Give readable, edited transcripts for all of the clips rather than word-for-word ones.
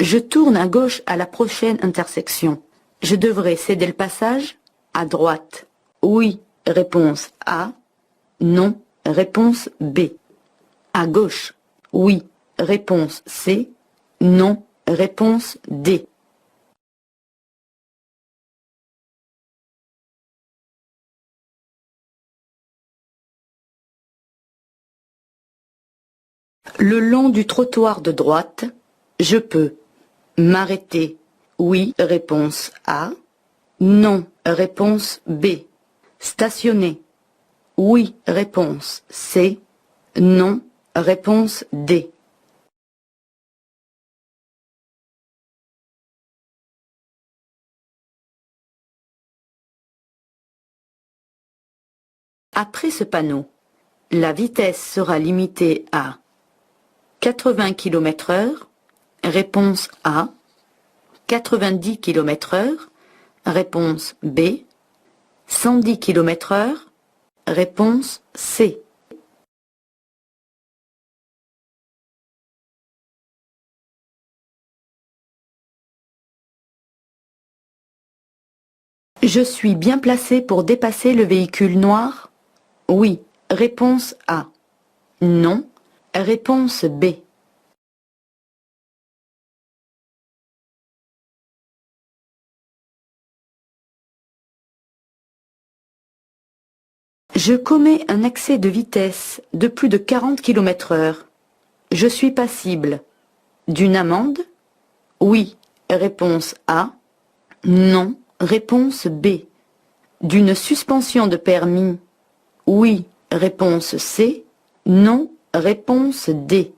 Je tourne à gauche à la prochaine intersection. Je devrais céder le passage à droite. Oui, réponse A. Non, réponse B. À gauche. Oui, réponse C. Non, réponse D. Le long du trottoir de droite, je peux m'arrêter. Oui, réponse A. Non, réponse B. Stationner. Oui, réponse C. Non, réponse D. Après ce panneau, la vitesse sera limitée à 80 km/h, réponse A. 90 km/h, réponse B. 110 km/h, réponse C. Je suis bien placé pour dépasser le véhicule noir? Oui, réponse A. Non, réponse B. Je commets un excès de vitesse de plus de 40 km/h. Je suis passible d'une amende? Oui, réponse A. Non, réponse B. D'une suspension de permis? Oui, réponse C. Non, réponse D.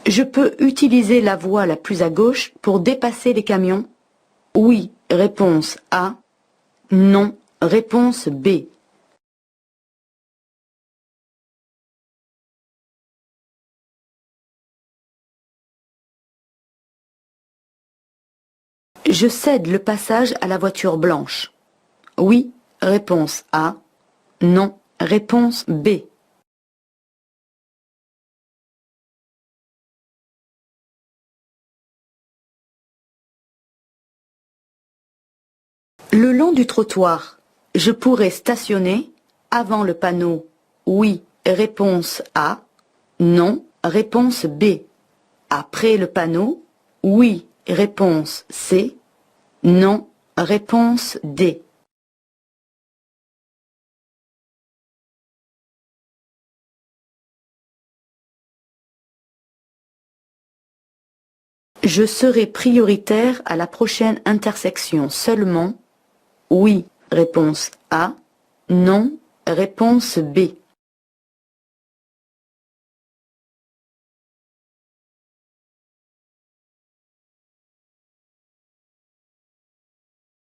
Je peux utiliser la voie la plus à gauche pour dépasser les camions? Oui, réponse A. Non, réponse B. Je cède le passage à la voiture blanche. Oui, réponse A. Non, réponse B. Le long du trottoir, je pourrais stationner avant le panneau. Oui, réponse A. Non, réponse B. Après le panneau, oui, réponse C. Non, réponse D. Je serai prioritaire à la prochaine intersection seulement. Oui, réponse A. Non, réponse B.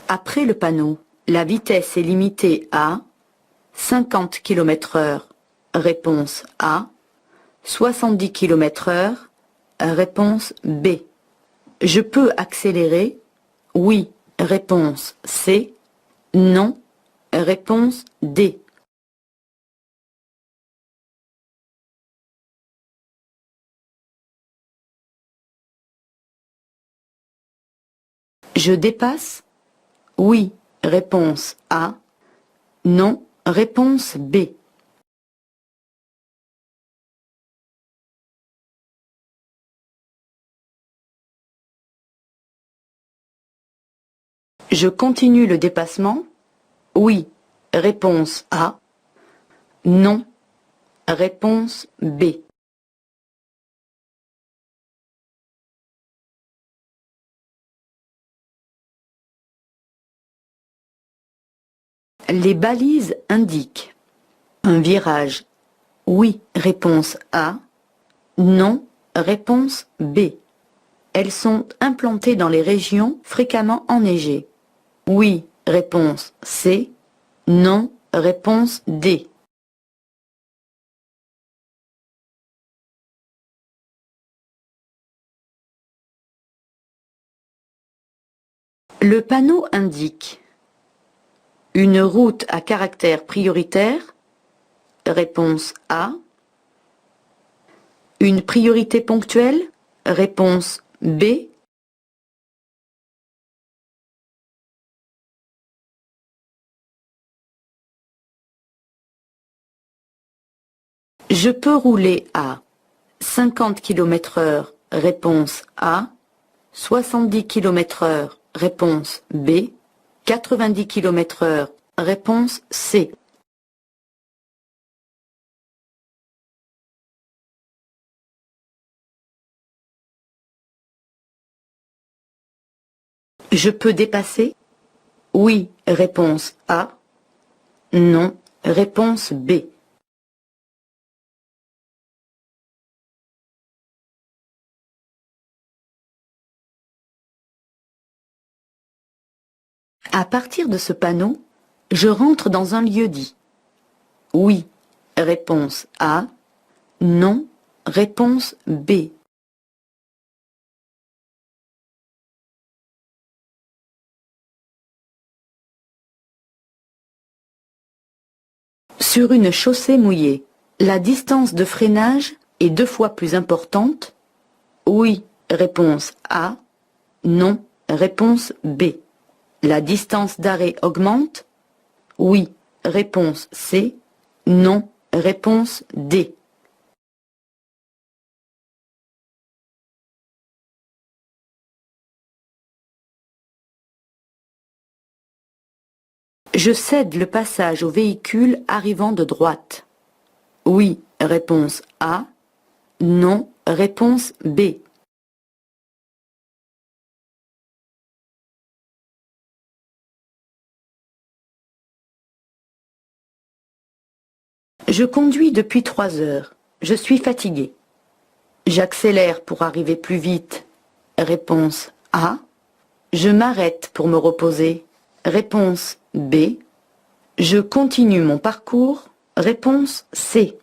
Après le panneau, la vitesse est limitée à 50 km/h. Réponse A. 70 km/h. Réponse B. Je peux accélérer? Oui. Réponse C. Non. Réponse D. Je dépasse? Oui. Réponse A. Non. Réponse B. Je continue le dépassement? Oui. Réponse A. Non. Réponse B. Les balises indiquent un virage. Oui. Réponse A. Non. Réponse B. Elles sont implantées dans les régions fréquemment enneigées. Oui. Réponse C. Non. Réponse D. Le panneau indique Une route à caractère prioritaire? Réponse A. Une priorité ponctuelle? Réponse B. Je peux rouler à 50 km/h, réponse A, 70 km/h, réponse B, 90 km/h, réponse C. Je peux dépasser? Oui, réponse A. Non, réponse B. À partir de ce panneau, je rentre dans un lieu-dit. Oui, réponse A. Non, réponse B. Sur une chaussée mouillée, la distance de freinage est 2 fois plus importante? Oui, réponse A. Non, réponse B. La distance d'arrêt augmente? Oui, réponse C. Non, réponse D. Je cède le passage au véhicule arrivant de droite. Oui, réponse A. Non, réponse B. Je conduis depuis 3 heures. Je suis fatigué. J'accélère pour arriver plus vite. Réponse A. Je m'arrête pour me reposer. Réponse B. Je continue mon parcours. Réponse C.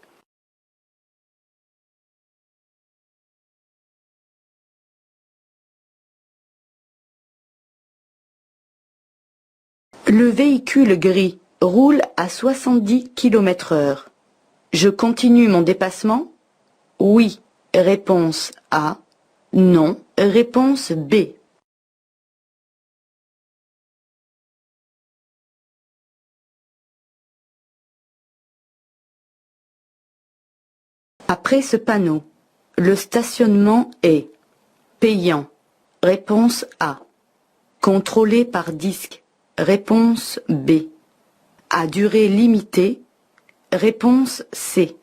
Le véhicule gris roule à 70 km/h. Je continue mon dépassement? Oui. Réponse A. Non. Réponse B. Après ce panneau, le stationnement est payant. Réponse A. Contrôlé par disque. Réponse B. À durée limitée. Réponse C.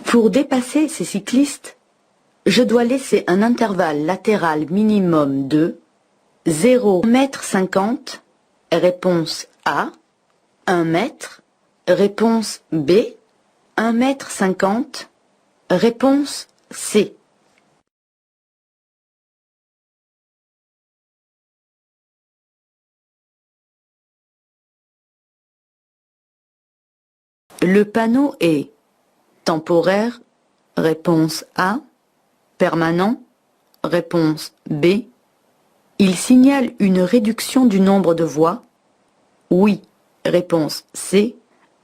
Pour dépasser ces cyclistes, je dois laisser un intervalle latéral minimum de 0,50 m, réponse A, 1 mètre, réponse B, 1,50 m, réponse C. Le panneau est temporaire, réponse A, permanent, réponse B. Il signale une réduction du nombre de voies. Oui, réponse C.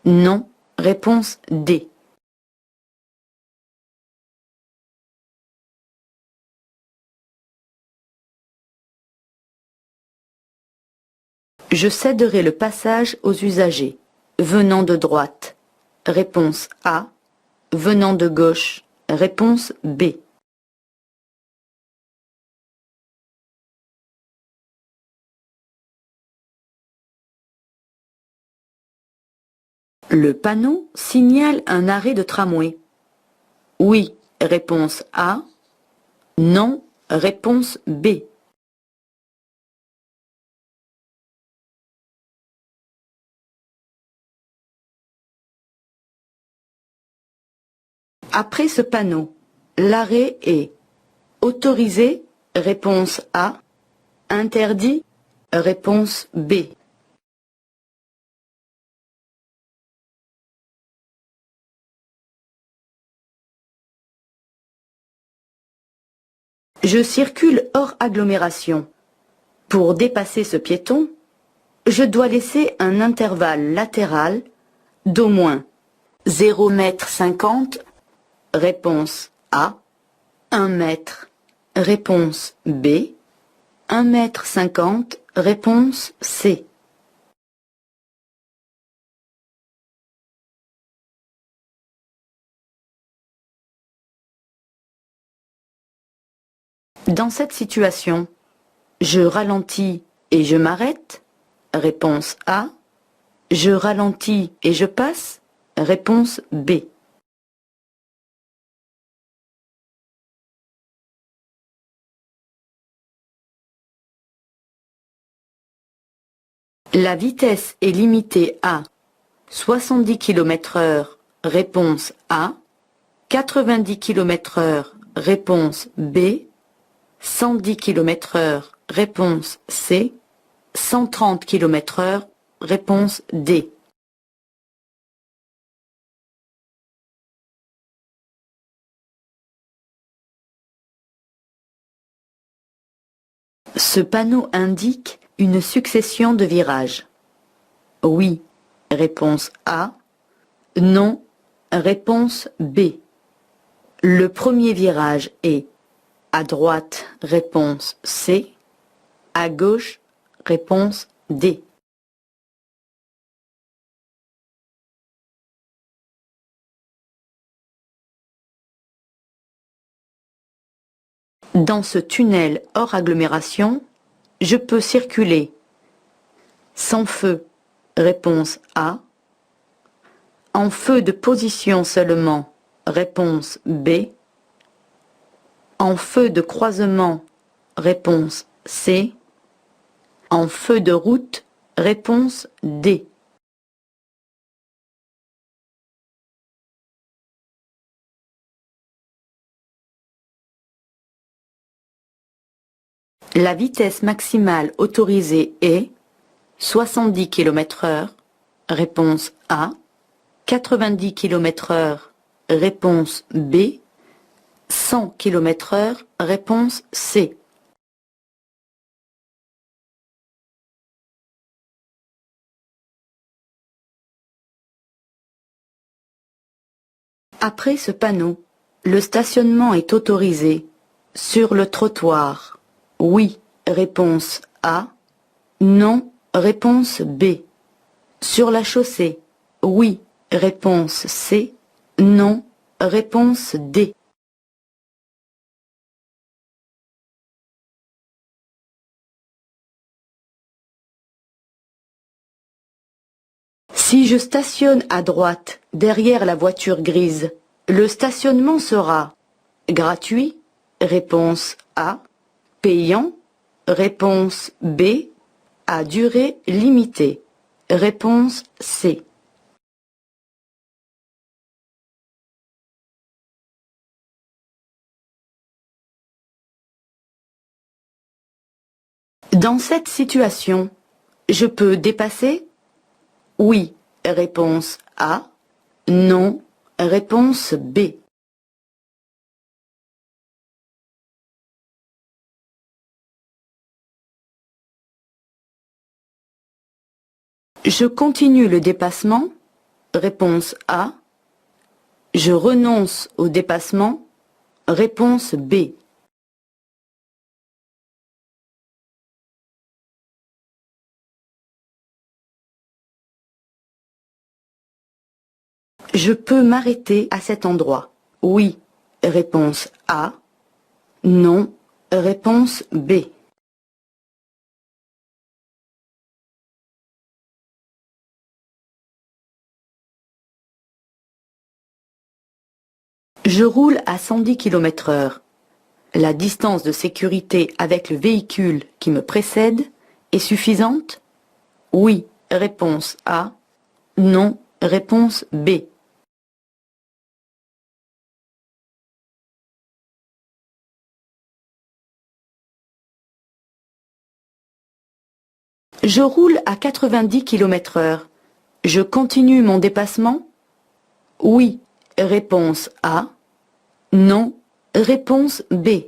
Non, réponse D. Je céderai le passage aux usagers. Venant de droite. Réponse A. Venant de gauche. Réponse B. Le panneau signale un arrêt de tramway. Oui, réponse A. Non, réponse B. Après ce panneau, l'arrêt est autorisé, réponse A. Interdit, réponse B. Je circule hors agglomération. Pour dépasser ce piéton, je dois laisser un intervalle latéral d'au moins 0,50 m, réponse A, 1 mètre, réponse B, 1,50 m, réponse C. Dans cette situation, je ralentis et je m'arrête, réponse A. Je ralentis et je passe, réponse B. La vitesse est limitée à 70 km/h, réponse A, 90 km/h, réponse B, 110 km/h, réponse C, 130 km/h, réponse D. Ce panneau indique une succession de virages. Oui, réponse A. Non, réponse B. Le premier virage est à droite, réponse C. À gauche, réponse D. Dans ce tunnel hors agglomération, je peux circuler sans feu, réponse A. En feu de position seulement, réponse B. En feu de croisement, réponse C. En feu de route, réponse D. La vitesse maximale autorisée est 70 km/h, réponse A. 90 km/h, réponse B. 100 km/h, réponse C. Après ce panneau, le stationnement est autorisé. Sur le trottoir, oui, réponse A. Non, réponse B. Sur la chaussée, oui, réponse C. Non, réponse D. Si je stationne à droite, derrière la voiture grise, le stationnement sera gratuit, réponse A, payant, réponse B, à durée limitée, réponse C. Dans cette situation, je peux dépasser? Oui, réponse A. Non, réponse B. Je continue le dépassement? Réponse A. Je renonce au dépassement? Réponse B. Je peux m'arrêter à cet endroit? Oui, réponse A. Non, réponse B. Je roule à 110 km/h. La distance de sécurité avec le véhicule qui me précède est suffisante? Oui, réponse A. Non, réponse B. Je roule à 90 km/h. Je continue mon dépassement? Oui, réponse A. Non, réponse B.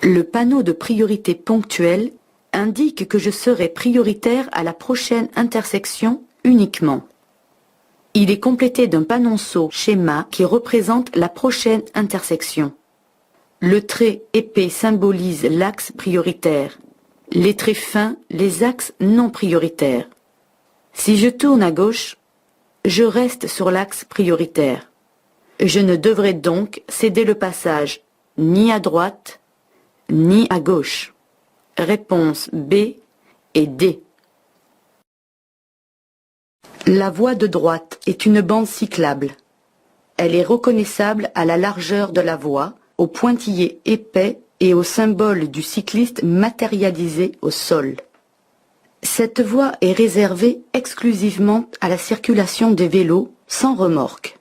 Le panneau de priorité ponctuelle indique que je serai prioritaire à la prochaine intersection uniquement. Il est complété d'un panonceau schéma qui représente la prochaine intersection. Le trait épais symbolise l'axe prioritaire. Les traits fins, les axes non prioritaires. Si je tourne à gauche, je reste sur l'axe prioritaire. Je ne devrais donc céder le passage ni à droite, ni à gauche. Réponse B et D. La voie de droite est une bande cyclable. Elle est reconnaissable à la largeur de la voie, au pointillé épais et au symbole du cycliste matérialisé au sol. Cette voie est réservée exclusivement à la circulation des vélos sans remorque.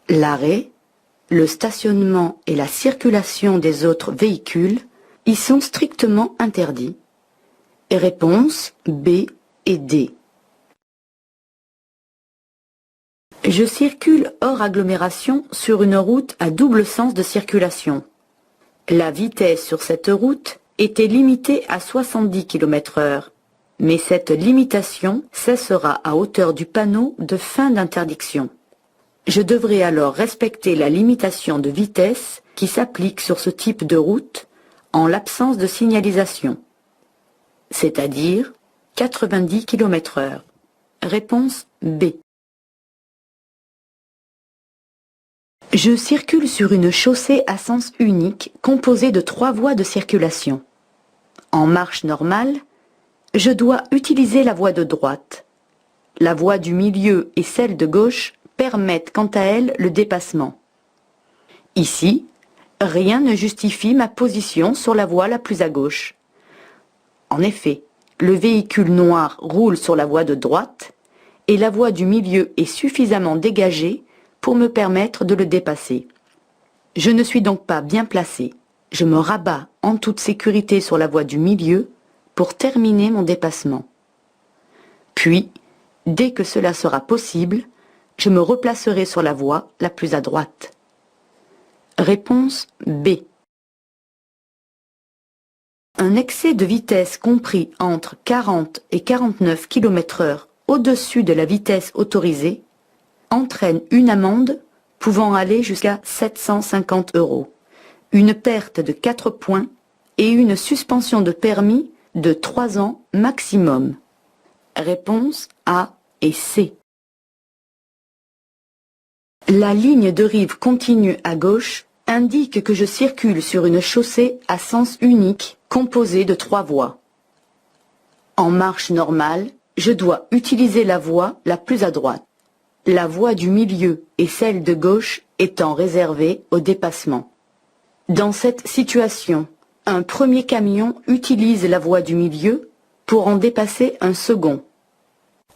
L'arrêt, le stationnement et la circulation des autres véhicules y sont strictement interdits. Réponse B et D. Je circule hors agglomération sur une route à double sens de circulation. La vitesse sur cette route était limitée à 70 km/h, mais cette limitation cessera à hauteur du panneau de fin d'interdiction. Je devrais alors respecter la limitation de vitesse qui s'applique sur ce type de route en l'absence de signalisation, c'est-à-dire 90 km/h. Réponse B. Je circule sur une chaussée à sens unique composée de 3 voies de circulation. En marche normale, je dois utiliser la voie de droite. La voie du milieu et celle de gauche permettent quant à elles le dépassement. Ici, rien ne justifie ma position sur la voie la plus à gauche. En effet, le véhicule noir roule sur la voie de droite et la voie du milieu est suffisamment dégagée pour me permettre de le dépasser. Je ne suis donc pas bien placé. Je me rabats en toute sécurité sur la voie du milieu pour terminer mon dépassement. Puis, dès que cela sera possible, je me replacerai sur la voie la plus à droite. Réponse B. Un excès de vitesse compris entre 40 et 49 km/h au-dessus de la vitesse autorisée entraîne une amende pouvant aller jusqu'à 750 €, une perte de 4 points et une suspension de permis de 3 ans maximum. Réponse A et C. La ligne de rive continue à gauche indique que je circule sur une chaussée à sens unique composée de 3 voies. En marche normale, je dois utiliser la voie la plus à droite. La voie du milieu et celle de gauche étant réservées au dépassement. Dans cette situation, un premier camion utilise la voie du milieu pour en dépasser un second.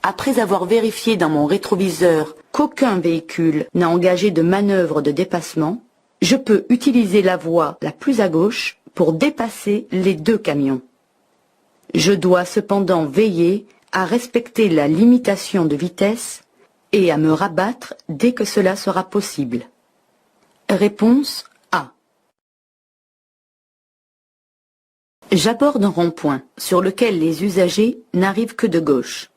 Après avoir vérifié dans mon rétroviseur qu'aucun véhicule n'a engagé de manœuvre de dépassement, je peux utiliser la voie la plus à gauche pour dépasser les 2 camions. Je dois cependant veiller à respecter la limitation de vitesse et à me rabattre dès que cela sera possible. Réponse A. J'aborde un rond-point sur lequel les usagers n'arrivent que de gauche.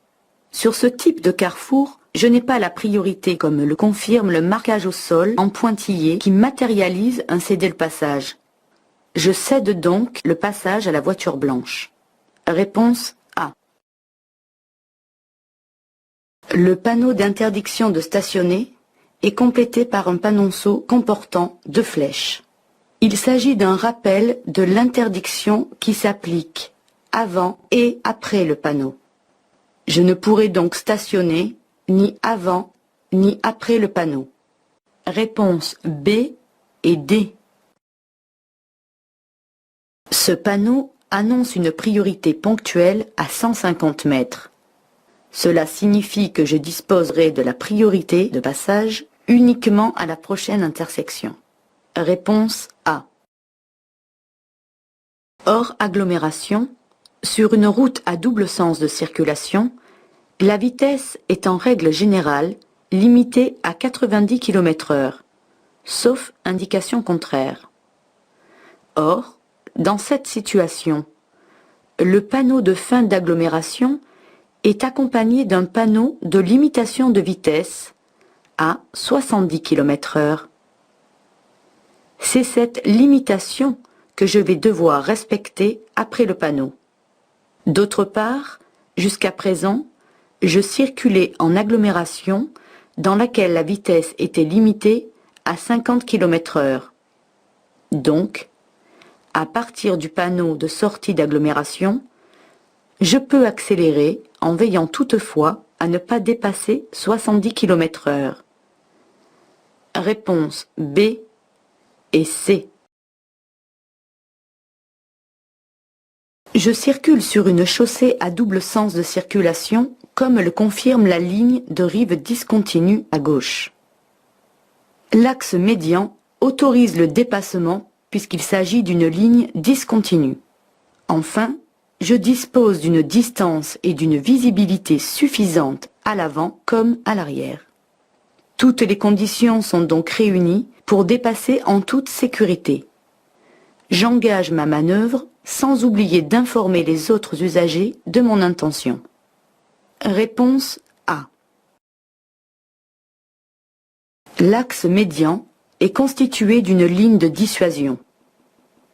Sur ce type de carrefour, je n'ai pas la priorité comme le confirme le marquage au sol en pointillé qui matérialise un céder-le-passage. Je cède donc le passage à la voiture blanche. Réponse A. Le panneau d'interdiction de stationner est complété par un panonceau comportant 2 flèches. Il s'agit d'un rappel de l'interdiction qui s'applique avant et après le panneau. Je ne pourrai donc stationner ni avant ni après le panneau. Réponse B et D. Ce panneau annonce une priorité ponctuelle à 150 mètres. Cela signifie que je disposerai de la priorité de passage uniquement à la prochaine intersection. Réponse A. Hors agglomération, sur une route à double sens de circulation, la vitesse est en règle générale limitée à 90 km/h, sauf indication contraire. Or, Dans cette situation, le panneau de fin d'agglomération est accompagné d'un panneau de limitation de vitesse à 70 km/h. C'est cette limitation que je vais devoir respecter après le panneau. D'autre part, jusqu'à présent, je circulais en agglomération dans laquelle la vitesse était limitée à 50 km/h. Donc, à partir du panneau de sortie d'agglomération, je peux accélérer en veillant toutefois à ne pas dépasser 70 km/h. Réponse B et C. Je circule sur une chaussée à double sens de circulation, comme le confirme la ligne de rive discontinue à gauche. L'axe médian autorise le dépassement puisqu'il s'agit d'une ligne discontinue. Enfin, je dispose d'une distance et d'une visibilité suffisantes à l'avant comme à l'arrière. Toutes les conditions sont donc réunies pour dépasser en toute sécurité. J'engage ma manœuvre sans oublier d'informer les autres usagers de mon intention. Réponse A. L'axe médian est constitué d'une ligne de dissuasion.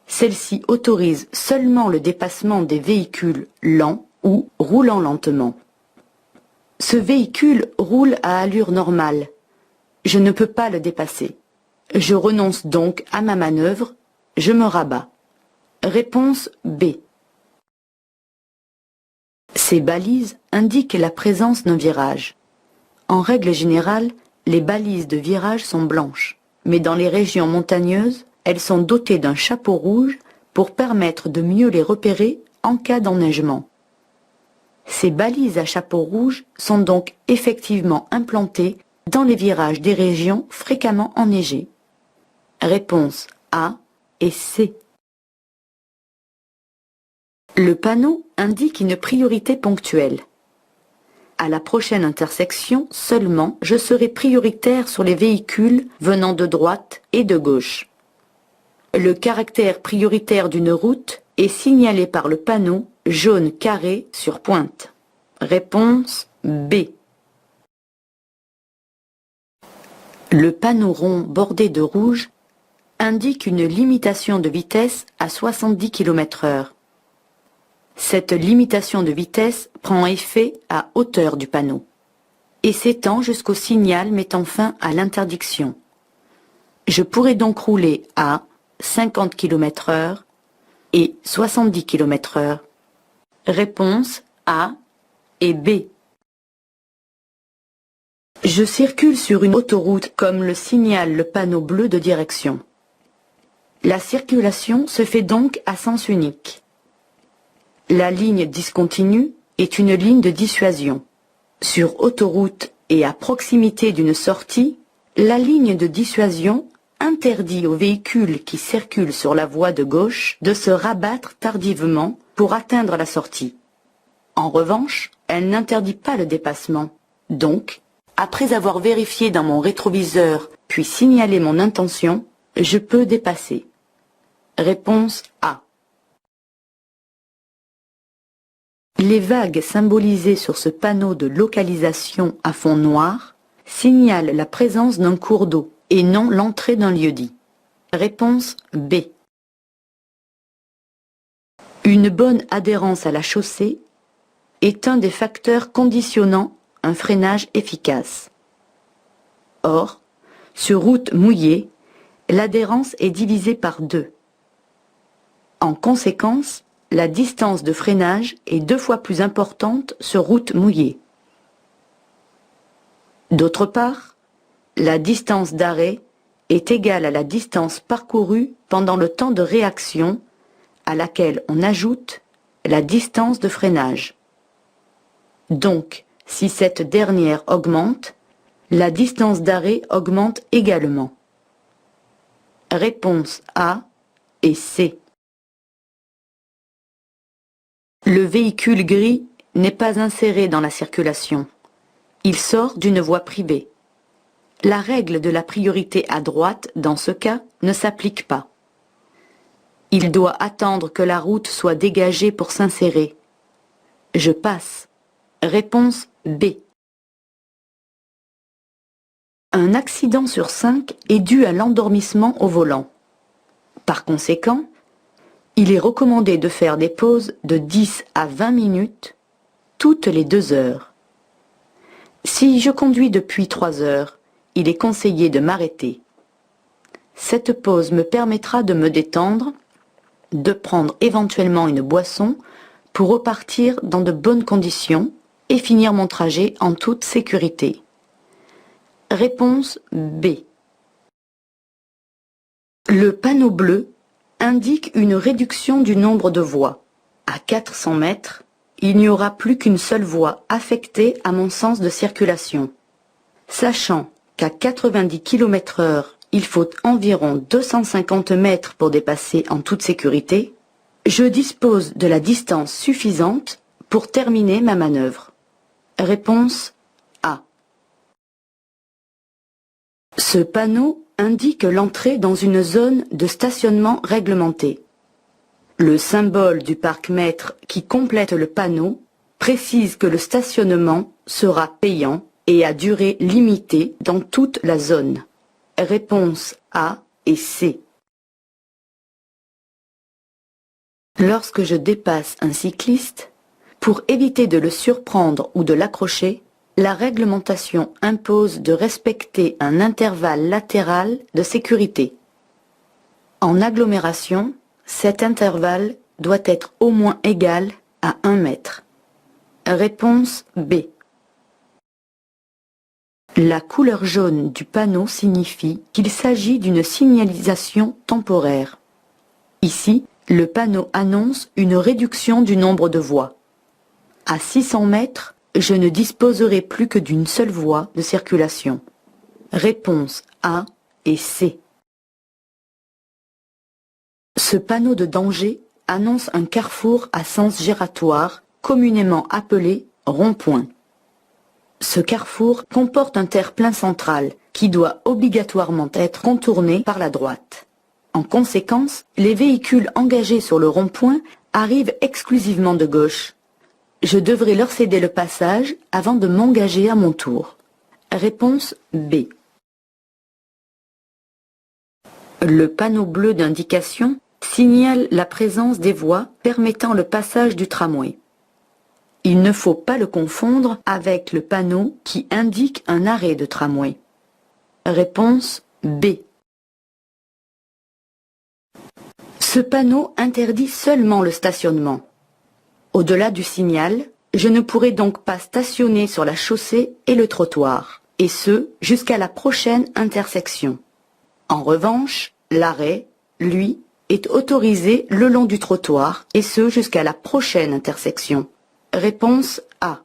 Celle-ci autorise seulement le dépassement des véhicules lents ou roulant lentement. Ce véhicule roule à allure normale. Je ne peux pas le dépasser. Je renonce donc à ma manœuvre, je me rabats. Réponse B. Ces balises indiquent la présence d'un virage. En règle générale, les balises de virage sont blanches, mais dans les régions montagneuses, elles sont dotées d'un chapeau rouge pour permettre de mieux les repérer en cas d'enneigement. Ces balises à chapeau rouge sont donc effectivement implantées dans les virages des régions fréquemment enneigées. Réponse A et C. Le panneau indique une priorité ponctuelle. À la prochaine intersection seulement, je serai prioritaire sur les véhicules venant de droite et de gauche. Le caractère prioritaire d'une route est signalé par le panneau jaune carré sur pointe. Réponse B. Le panneau rond bordé de rouge indique une limitation de vitesse à 70 km/h. Cette limitation de vitesse prend effet à hauteur du panneau et s'étend jusqu'au signal mettant fin à l'interdiction. Je pourrais donc rouler à 50 km/h et 70 km/h. Réponse A et B. Je circule sur une autoroute comme le signale le panneau bleu de direction. La circulation se fait donc à sens unique. La ligne discontinue est une ligne de dissuasion. Sur autoroute et à proximité d'une sortie, la ligne de dissuasion interdit aux véhicules qui circulent sur la voie de gauche de se rabattre tardivement pour atteindre la sortie. En revanche, elle n'interdit pas le dépassement. Donc, après avoir vérifié dans mon rétroviseur puis signalé mon intention, je peux dépasser. Réponse A. Les vagues symbolisées sur ce panneau de localisation à fond noir signalent la présence d'un cours d'eau et non l'entrée d'un lieu-dit. Réponse B. Une bonne adhérence à la chaussée est un des facteurs conditionnant un freinage efficace. Or, sur route mouillée, l'adhérence est divisée par 2. En conséquence, la distance de freinage est 2 fois plus importante sur route mouillée. D'autre part, la distance d'arrêt est égale à la distance parcourue pendant le temps de réaction, à laquelle on ajoute la distance de freinage. Donc, si cette dernière augmente, la distance d'arrêt augmente également. Réponse A et C. Le véhicule gris n'est pas inséré dans la circulation. Il sort d'une voie privée. La règle de la priorité à droite, dans ce cas, ne s'applique pas. Il doit attendre que la route soit dégagée pour s'insérer. Je passe. Réponse B. Un accident sur 5 est dû à l'endormissement au volant. Par conséquent, il est recommandé de faire des pauses de 10 à 20 minutes toutes les 2 heures. Si je conduis depuis 3 heures, il est conseillé de m'arrêter. Cette pause me permettra de me détendre, de prendre éventuellement une boisson pour repartir dans de bonnes conditions et finir mon trajet en toute sécurité. Réponse B. Le panneau bleu indique une réduction du nombre de voies. À 400 mètres, il n'y aura plus qu'une seule voie affectée à mon sens de circulation. Sachant qu'à 90 km/h, il faut environ 250 mètres pour dépasser en toute sécurité, je dispose de la distance suffisante pour terminer ma manœuvre. Réponse A. Ce panneau indique l'entrée dans une zone de stationnement réglementée. Le symbole du parc-mètre qui complète le panneau précise que le stationnement sera payant et à durée limitée dans toute la zone. Réponse A et C. Lorsque je dépasse un cycliste, pour éviter de le surprendre ou de l'accrocher, la réglementation impose de respecter un intervalle latéral de sécurité. En agglomération, cet intervalle doit être au moins égal à 1 mètre. Réponse B. La couleur jaune du panneau signifie qu'il s'agit d'une signalisation temporaire. Ici, le panneau annonce une réduction du nombre de voies. À 600 mètres, je ne disposerai plus que d'une seule voie de circulation. Réponse A et C. Ce panneau de danger annonce un carrefour à sens giratoire, communément appelé rond-point. Ce carrefour comporte un terre-plein central qui doit obligatoirement être contourné par la droite. En conséquence, les véhicules engagés sur le rond-point arrivent exclusivement de gauche. Je devrais leur céder le passage avant de m'engager à mon tour. Réponse B. Le panneau bleu d'indication signale la présence des voies permettant le passage du tramway. Il ne faut pas le confondre avec le panneau qui indique un arrêt de tramway. Réponse B. Ce panneau interdit seulement le stationnement. Au-delà du signal, je ne pourrai donc pas stationner sur la chaussée et le trottoir, et ce, jusqu'à la prochaine intersection. En revanche, l'arrêt, lui, est autorisé le long du trottoir, et ce, jusqu'à la prochaine intersection. Réponse A.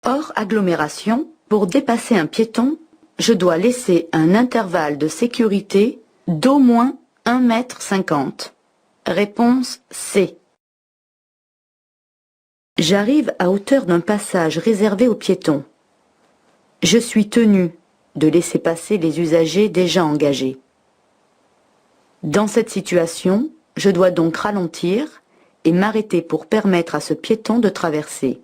Hors agglomération, pour dépasser un piéton, je dois laisser un intervalle de sécurité d'au moins 1,50 m. Réponse C. J'arrive à hauteur d'un passage réservé aux piétons. Je suis tenu de laisser passer les usagers déjà engagés. Dans cette situation, je dois donc ralentir et m'arrêter pour permettre à ce piéton de traverser.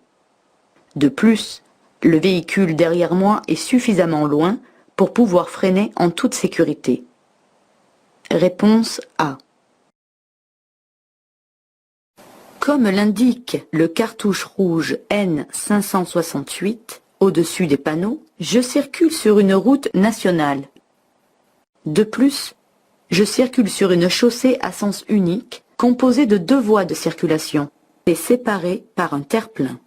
De plus, le véhicule derrière moi est suffisamment loin pour pouvoir freiner en toute sécurité. Réponse A. Comme l'indique le cartouche rouge N568 au-dessus des panneaux, je circule sur une route nationale. De plus, je circule sur une chaussée à sens unique composée de 2 voies de circulation et séparées par un terre-plein.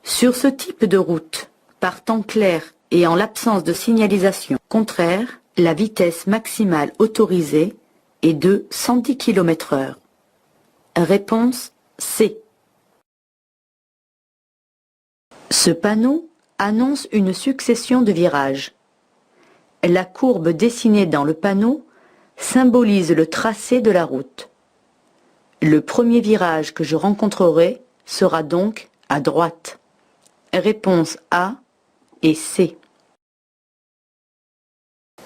Sur ce type de route, par temps clair et en l'absence de signalisation contraire, la vitesse maximale autorisée est de 110 km/h. Réponse C. Ce panneau annonce une succession de virages. La courbe dessinée dans le panneau symbolise le tracé de la route. Le premier virage que je rencontrerai sera donc à droite. Réponse A et C.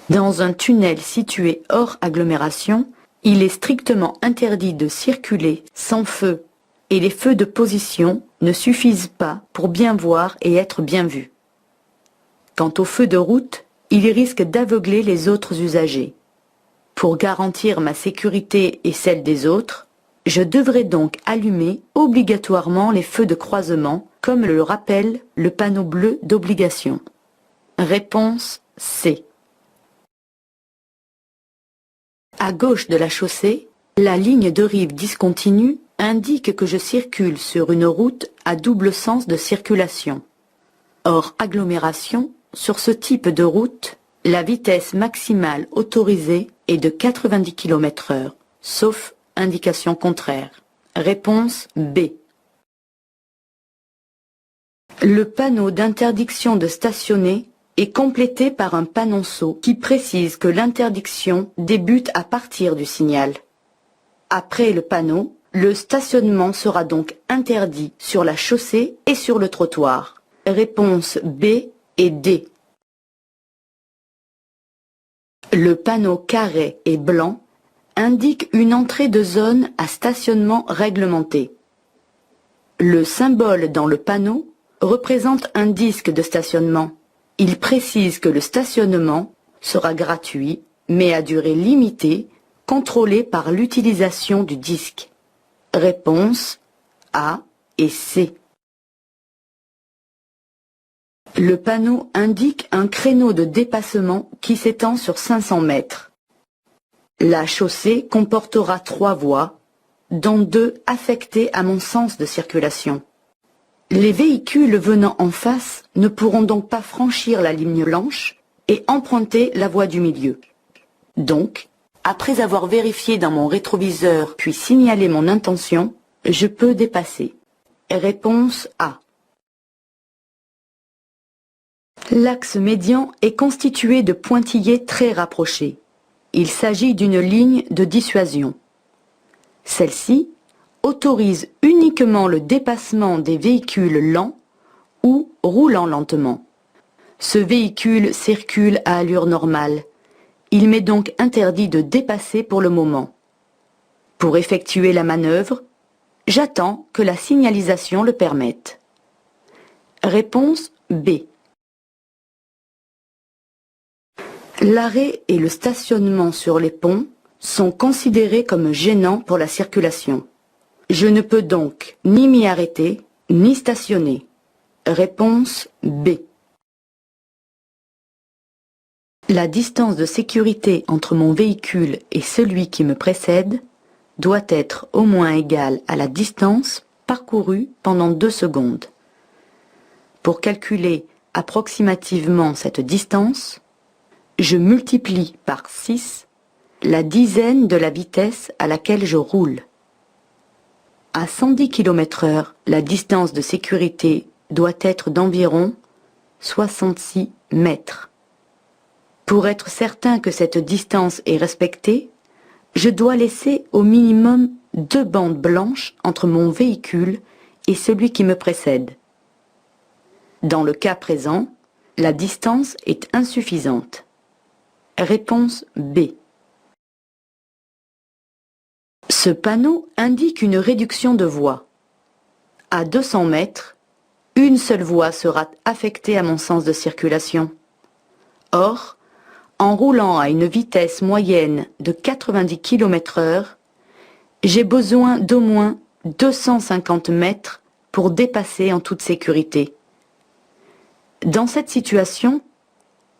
Dans un tunnel situé hors agglomération, il est strictement interdit de circuler sans feu et les feux de position ne suffisent pas pour bien voir et être bien vus. Quant aux feux de route, ils risquent d'aveugler les autres usagers. Pour garantir ma sécurité et celle des autres, je devrais donc allumer obligatoirement les feux de croisement, comme le rappelle le panneau bleu d'obligation. Réponse C. À gauche de la chaussée, la ligne de rive discontinue indique que je circule sur une route à double sens de circulation. Hors agglomération, sur ce type de route, la vitesse maximale autorisée est de 90 km/h, sauf indication contraire. Réponse B. Le panneau d'interdiction de stationner est complété par un panonceau qui précise que l'interdiction débute à partir du signal. Après le panneau, le stationnement sera donc interdit sur la chaussée et sur le trottoir. Réponse B et D. Le panneau carré et blanc indique une entrée de zone à stationnement réglementé. Le symbole dans le panneau représente un disque de stationnement. Il précise que le stationnement sera gratuit, mais à durée limitée, contrôlé par l'utilisation du disque. Réponse A et C. Le panneau indique un créneau de dépassement qui s'étend sur 500 mètres. La chaussée comportera 3 voies, dont 2 affectées à mon sens de circulation. Les véhicules venant en face ne pourront donc pas franchir la ligne blanche et emprunter la voie du milieu. Donc, après avoir vérifié dans mon rétroviseur puis signalé mon intention, je peux dépasser. Réponse A. L'axe médian est constitué de pointillés très rapprochés. Il s'agit d'une ligne de dissuasion. Celle-ci autorise uniquement le dépassement des véhicules lents ou roulant lentement. Ce véhicule circule à allure normale. Il m'est donc interdit de dépasser pour le moment. Pour effectuer la manœuvre, j'attends que la signalisation le permette. Réponse B. L'arrêt et le stationnement sur les ponts sont considérés comme gênants pour la circulation. Je ne peux donc ni m'y arrêter, ni stationner. Réponse B. La distance de sécurité entre mon véhicule et celui qui me précède doit être au moins égale à la distance parcourue pendant 2 secondes. Pour calculer approximativement cette distance, je multiplie par 6 la dizaine de la vitesse à laquelle je roule. À 110 km/h, la distance de sécurité doit être d'environ 66 mètres. Pour être certain que cette distance est respectée, je dois laisser au minimum 2 bandes blanches entre mon véhicule et celui qui me précède. Dans le cas présent, la distance est insuffisante. Réponse B. Ce panneau indique une réduction de voie. À 200 mètres, une seule voie sera affectée à mon sens de circulation. Or, en roulant à une vitesse moyenne de 90 km/h, j'ai besoin d'au moins 250 mètres pour dépasser en toute sécurité. Dans cette situation,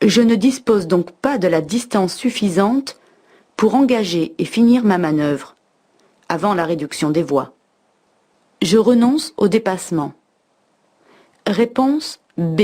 je ne dispose donc pas de la distance suffisante pour engager et finir ma manœuvre, avant la réduction des voies. Je renonce au dépassement. Réponse B.